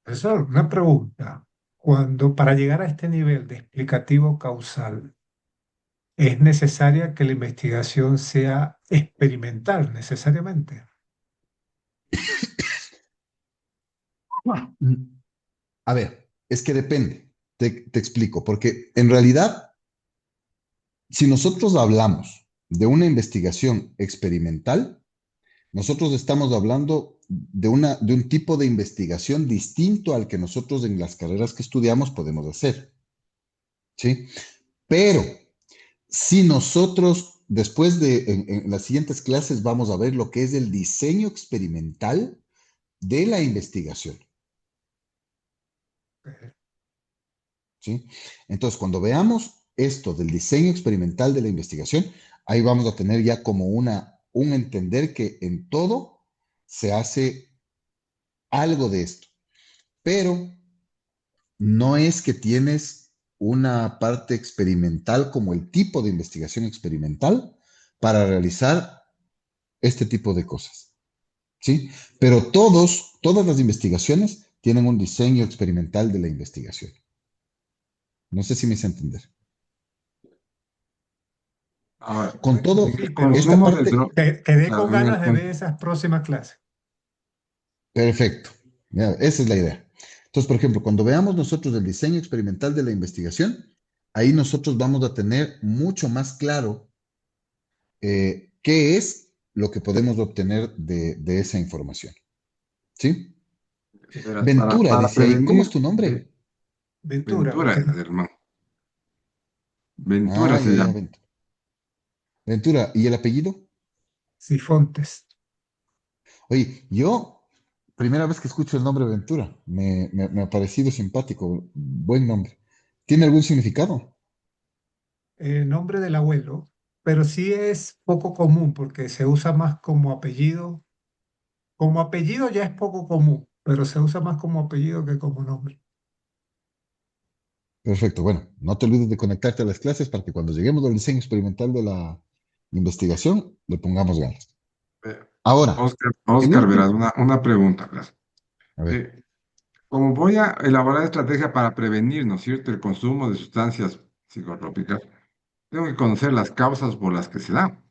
Speaker 6: Profesor, una pregunta. Cuando para llegar a este nivel de explicativo causal, ¿es necesaria que la investigación sea experimental necesariamente?
Speaker 1: A ver, es que depende. Te explico, porque en realidad, si nosotros hablamos de una investigación experimental, nosotros estamos hablando de un tipo de investigación distinto al que nosotros en las carreras que estudiamos podemos hacer, ¿sí? Pero si nosotros, después en las siguientes clases, vamos a ver lo que es el diseño experimental de la investigación, ¿sí? Entonces, cuando veamos esto del diseño experimental de la investigación, ahí vamos a tener ya como un entender que en todo se hace algo de esto, pero no es que tienes una parte experimental como el tipo de investigación experimental para realizar este tipo de cosas, ¿sí? Pero todas las investigaciones tienen un diseño experimental de la investigación. No sé si me hice entender.
Speaker 3: Ahora,
Speaker 1: Con todo,
Speaker 3: en
Speaker 6: Sí,
Speaker 3: el
Speaker 6: pero
Speaker 1: esta
Speaker 3: consumo de
Speaker 1: parte,
Speaker 3: drogas,
Speaker 6: quedé con ganas de ver
Speaker 3: con...
Speaker 6: esas próximas clases.
Speaker 1: perfecto. Ya, esa es la idea. Entonces, por ejemplo, cuando veamos nosotros el diseño experimental de la investigación, ahí nosotros vamos a tener mucho más claro qué es lo que podemos obtener de esa información. ¿Sí?
Speaker 3: verás,
Speaker 1: Ventura,
Speaker 3: para
Speaker 1: dice ahí, ¿cómo es
Speaker 3: prevenir,
Speaker 1: tu nombre?
Speaker 6: Ventura,
Speaker 3: Ventura,
Speaker 6: ok.
Speaker 3: hermano. Ventura
Speaker 1: Ah,
Speaker 3: se
Speaker 1: ya, ya,
Speaker 3: llama.
Speaker 1: Ventura. Ventura, ¿y el apellido?
Speaker 6: Sifontes.
Speaker 1: Oye, yo Primera vez que escucho el nombre Ventura. Me ha parecido simpático. Buen nombre. ¿Tiene algún significado?
Speaker 6: Nombre del abuelo, pero sí es poco común porque se usa más como apellido. Como apellido ya es poco común, pero se usa más como apellido que como nombre.
Speaker 1: Perfecto. Bueno, no te olvides de conectarte a las clases para que cuando lleguemos al diseño experimental de la investigación le pongamos ganas.
Speaker 3: Eh,
Speaker 1: Ahora, el
Speaker 3: Oscar,
Speaker 1: último.
Speaker 3: verás, una pregunta, clase.
Speaker 1: A ver.
Speaker 3: Como voy a elaborar estrategia para prevenir, ¿no es cierto?, el consumo de sustancias psicotrópicas, tengo que conocer las causas por las que se da,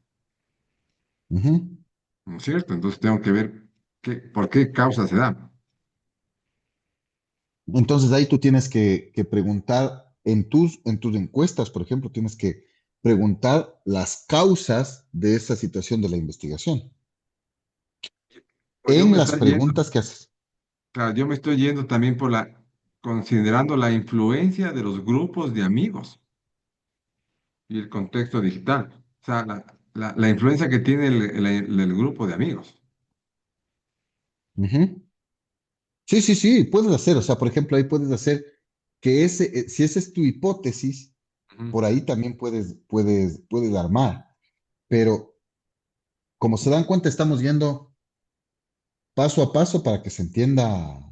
Speaker 1: Ujú.
Speaker 3: ¿no es cierto? Entonces tengo que ver por qué causa se da.
Speaker 1: Entonces ahí tú tienes que preguntar en tus encuestas, por ejemplo, tienes que preguntar las causas de esa situación de la investigación
Speaker 3: O yo
Speaker 1: en
Speaker 3: me
Speaker 1: las
Speaker 3: estoy yendo,
Speaker 1: preguntas que haces.
Speaker 3: claro, yo me estoy yendo también considerando la influencia de los grupos de amigos y el contexto digital. O sea, la influencia que tiene el grupo de amigos.
Speaker 1: Ujú. Sí, sí, sí, puedes hacer, o sea, por ejemplo, ahí puedes hacer que si esa es tu hipótesis,
Speaker 3: Ujú.
Speaker 1: por ahí también puedes armar, pero como se dan cuenta, estamos yendo paso a paso para que se entienda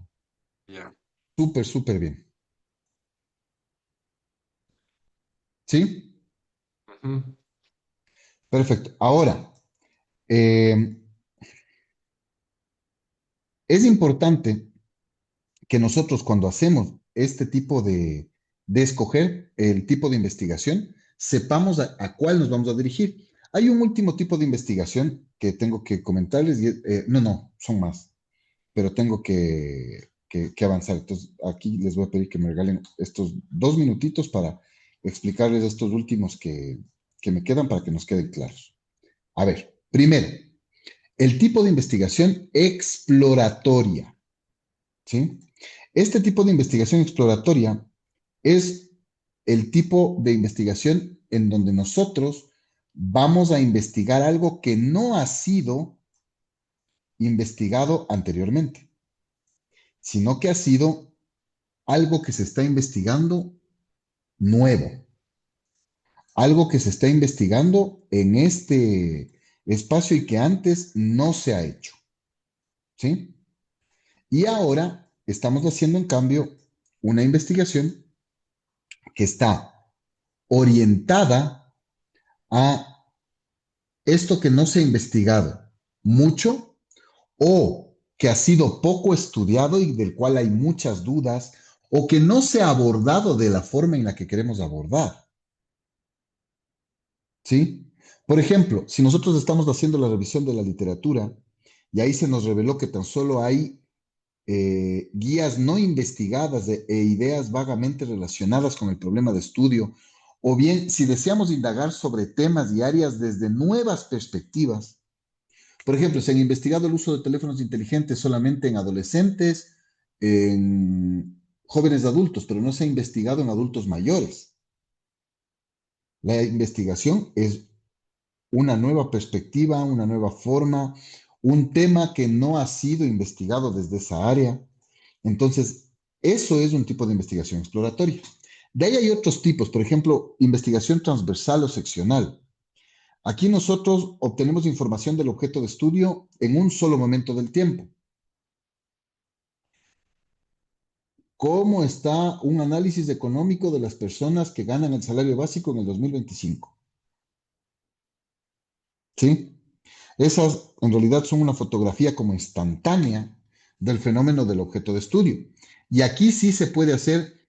Speaker 3: Ya.
Speaker 1: súper, súper bien. ¿Sí?
Speaker 3: Ujú.
Speaker 1: Perfecto. Ahora, eh, es importante que nosotros cuando hacemos este tipo de escoger el tipo de investigación, sepamos a cuál nos vamos a dirigir. Hay un último tipo de investigación que tengo que comentarles, no, son más, pero tengo que avanzar. Entonces, aquí les voy a pedir que me regalen estos 2 minutitos para explicarles estos últimos que me quedan para que nos queden claros. A ver, primero, el tipo de investigación exploratoria. ¿Sí? Este tipo de investigación exploratoria es el tipo de investigación en donde nosotros vamos a investigar algo que no ha sido investigado anteriormente, sino que ha sido algo que se está investigando nuevo, algo que se está investigando en este espacio y que antes no se ha hecho, ¿sí? Y ahora estamos haciendo, en cambio, una investigación que está orientada a esto que no se ha investigado mucho o que ha sido poco estudiado y del cual hay muchas dudas o que no se ha abordado de la forma en la que queremos abordar. ¿Sí? Por ejemplo, si nosotros estamos haciendo la revisión de la literatura y ahí se nos reveló que tan solo hay guías no investigadas e ideas vagamente relacionadas con el problema de estudio, o bien si deseamos indagar sobre temas y áreas desde nuevas perspectivas. Por ejemplo, se han investigado el uso de teléfonos inteligentes solamente en adolescentes, en jóvenes adultos, pero no se ha investigado en adultos mayores. La investigación es una nueva perspectiva, una nueva forma, un tema que no ha sido investigado desde esa área. Entonces, eso es un tipo de investigación exploratoria. De ahí hay otros tipos, por ejemplo, investigación transversal o seccional. Aquí nosotros obtenemos información del objeto de estudio en un solo momento del tiempo. ¿Cómo está un análisis económico de las personas que ganan el salario básico en el 2025? ¿Sí? Esas en realidad son una fotografía como instantánea del fenómeno del objeto de estudio. Y aquí sí se puede hacer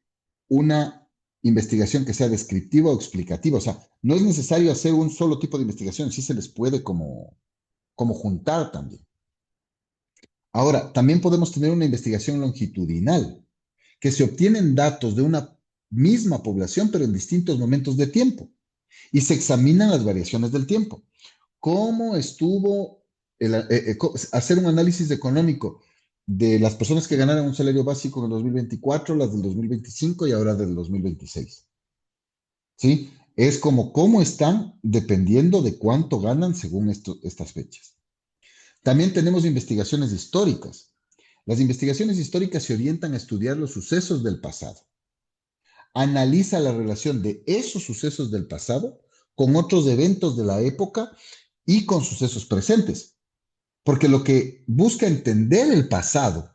Speaker 1: una investigación que sea descriptiva o explicativa. O sea, no es necesario hacer un solo tipo de investigación, sí se les puede como juntar también. Ahora, también podemos tener una investigación longitudinal, que se obtienen datos de una misma población, pero en distintos momentos de tiempo, y se examinan las variaciones del tiempo. ¿Cómo estuvo hacer un análisis económico de las personas que ganaron un salario básico en el 2024, las del 2025 y ahora del 2026? ¿Sí? Es como cómo están dependiendo de cuánto ganan según estas fechas. También tenemos investigaciones históricas. Las investigaciones históricas se orientan a estudiar los sucesos del pasado. Analiza la relación de esos sucesos del pasado con otros eventos de la época y con sucesos presentes. Porque lo que busca entender el pasado,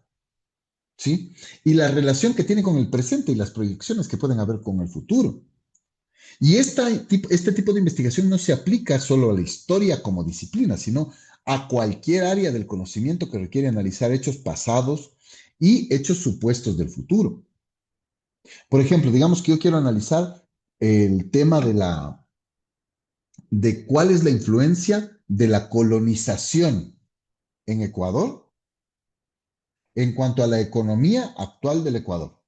Speaker 1: ¿sí? Y la relación que tiene con el presente y las proyecciones que pueden haber con el futuro. Y este tipo de investigación no se aplica solo a la historia como disciplina, sino a cualquier área del conocimiento que requiere analizar hechos pasados y hechos supuestos del futuro. Por ejemplo, digamos que yo quiero analizar el tema de cuál es la influencia de la colonización en Ecuador en cuanto a la economía actual del Ecuador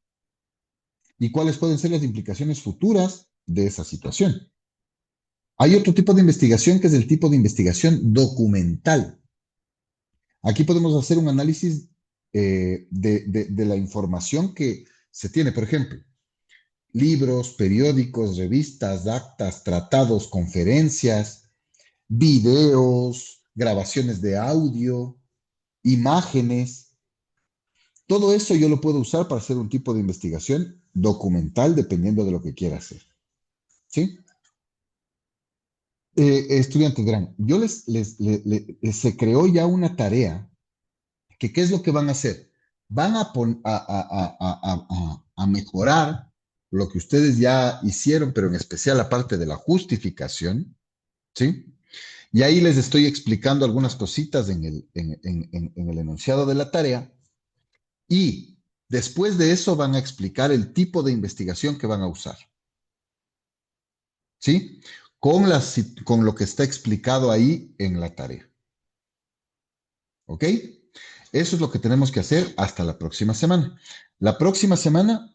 Speaker 1: y cuáles pueden ser las implicaciones futuras de esa situación. Hay otro tipo de investigación que es el tipo de investigación documental. Aquí podemos hacer un análisis de la información que se tiene, por ejemplo, libros, periódicos, revistas, actas, tratados, conferencias, videos, grabaciones de audio, imágenes. Todo eso yo lo puedo usar para hacer un tipo de investigación documental dependiendo de lo que quiera hacer. ¿Sí? Estudiantes, verán, se creó ya una tarea que ¿qué es lo que van a hacer? Van a mejorar lo que ustedes ya hicieron, pero en especial la parte de la justificación, ¿sí? Y ahí les estoy explicando algunas cositas en el enunciado de la tarea y después de eso van a explicar el tipo de investigación que van a usar, ¿sí? Con lo que está explicado ahí en la tarea. ¿Ok? Eso es lo que tenemos que hacer hasta la próxima semana. La próxima semana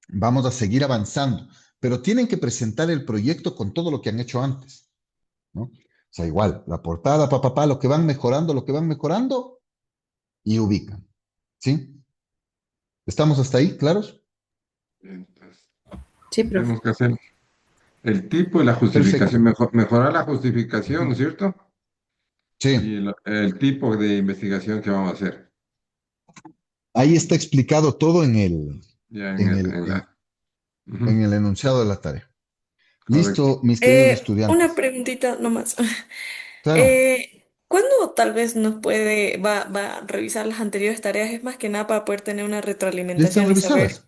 Speaker 1: vamos a seguir avanzando, pero tienen que presentar el proyecto con todo lo que han hecho antes, ¿no? O sea, igual, la portada, lo que van mejorando y ubican, ¿sí? ¿Estamos hasta ahí, claros?
Speaker 3: Entonces,
Speaker 2: Sí, profe.
Speaker 3: tenemos que hacer el tipo y la
Speaker 1: Perfecto.
Speaker 3: justificación, mejorar la justificación, ¿no es cierto? Y
Speaker 1: Sí,
Speaker 3: el tipo de investigación que vamos a hacer.
Speaker 1: ahí está explicado todo
Speaker 3: Ya
Speaker 1: en el,
Speaker 3: en
Speaker 1: en,
Speaker 3: la... Ujú,
Speaker 1: en el enunciado de la tarea.
Speaker 3: correcto.
Speaker 1: Listo, mis queridos
Speaker 7: Una
Speaker 1: estudiantes.
Speaker 7: preguntita nomás.
Speaker 1: Claro,
Speaker 7: ¿Cuándo tal vez va a revisar las anteriores tareas? Es más que nada para poder tener una
Speaker 1: ya están
Speaker 7: retroalimentación y saber,
Speaker 1: revisadas.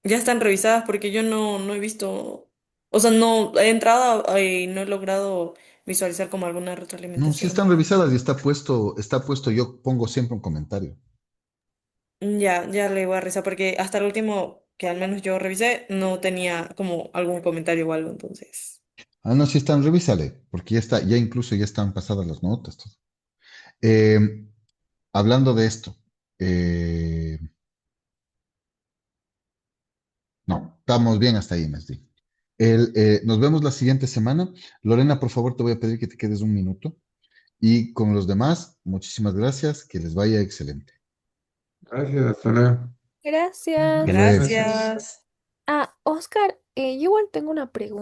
Speaker 7: ya están revisadas porque yo no he visto, o sea, no he entrado y no he logrado visualizar como alguna
Speaker 1: No, sí
Speaker 7: retroalimentación.
Speaker 1: están revisadas y está puesto, yo pongo siempre un comentario.
Speaker 7: Ya le voy a revisar porque hasta el último que al menos yo revisé no tenía como algún comentario o algo, entonces.
Speaker 1: Ah, no, sí están, revísale, porque ya incluso ya están pasadas las notas. Todo. Eh, hablando de esto, eh, no, estamos bien hasta ahí, Mesdi. Nos vemos la siguiente semana. Lorena, por favor, te voy a pedir que te quedes un minuto. Y con los demás, muchísimas gracias, que les vaya excelente.
Speaker 3: Gracias, hasta luego.
Speaker 1: Hasta
Speaker 5: Gracias.
Speaker 1: luego.
Speaker 6: Gracias.
Speaker 7: Gracias.
Speaker 5: Ah, Oscar, yo igual tengo una pregunta.